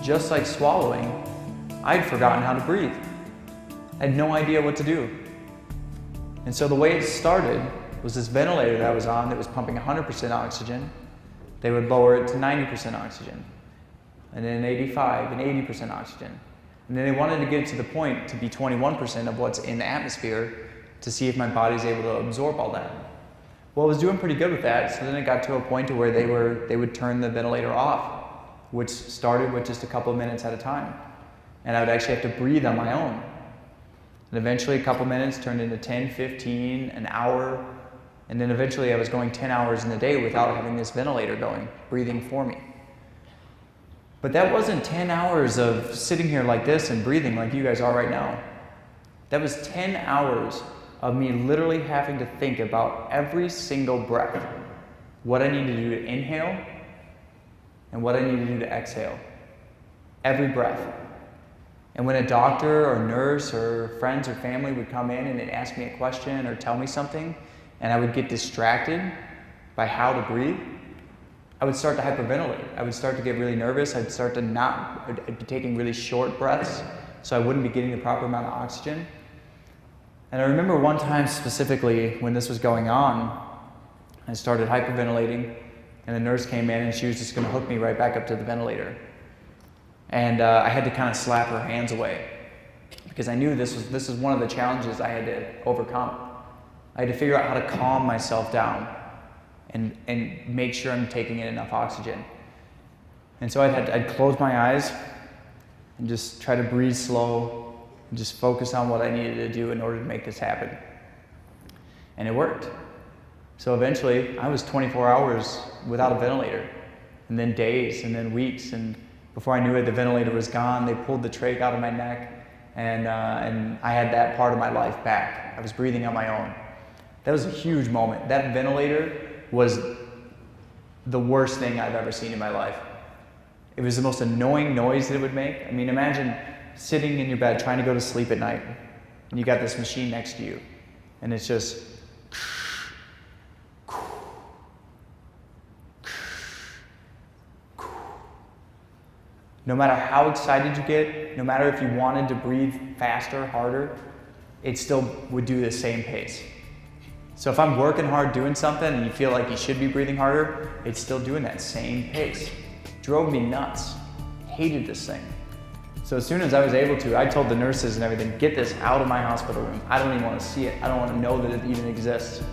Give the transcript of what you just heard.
just like swallowing, I'd forgotten how to breathe. I had no idea what to do. And so the way it started was this ventilator that I was on that was pumping 100% oxygen. They would lower it to 90% oxygen, and then 85 and 80% oxygen. And then they wanted to get it to the point to be 21% of what's in the atmosphere to see if my body's able to absorb all that. Well, I was doing pretty good with that, so then it got to a point to where they would turn the ventilator off, which started with just a couple of minutes at a time. And I would actually have to breathe on my own. And eventually a couple minutes turned into 10, 15, an hour, and then eventually I was going 10 hours in a day without having this ventilator going, breathing for me. But that wasn't 10 hours of sitting here like this and breathing like you guys are right now. That was 10 hours of me literally having to think about every single breath, what I need to do to inhale and what I need to do to exhale. Every breath. And when a doctor or nurse or friends or family would come in and they'd ask me a question or tell me something, and I would get distracted by how to breathe, I would start to hyperventilate. I would start to get really nervous. I'd be taking really short breaths, so I wouldn't be getting the proper amount of oxygen. And I remember one time specifically when this was going on, I started hyperventilating, and the nurse came in and she was just gonna hook me right back up to the ventilator. And I had to kind of slap her hands away because I knew this was one of the challenges I had to overcome. I had to figure out how to calm myself down and make sure I'm taking in enough oxygen. And so I'd close my eyes and just try to breathe slow and just focus on what I needed to do in order to make this happen. And it worked. So eventually I was 24 hours without a ventilator, and then days, and then weeks, and before I knew it, the ventilator was gone. They pulled the trach out of my neck, and I had that part of my life back. I was breathing on my own. That was a huge moment. That ventilator was the worst thing I've ever seen in my life. It was the most annoying noise that it would make. I mean, imagine sitting in your bed trying to go to sleep at night, and you got this machine next to you, and it's just no matter how excited you get, no matter if you wanted to breathe faster, harder, it still would do the same pace. So if I'm working hard doing something and you feel like you should be breathing harder, it's still doing that same pace. Drove me nuts. Hated this thing. So as soon as I was able to, I told the nurses and everything, get this out of my hospital room. I don't even want to see it. I don't want to know that it even exists.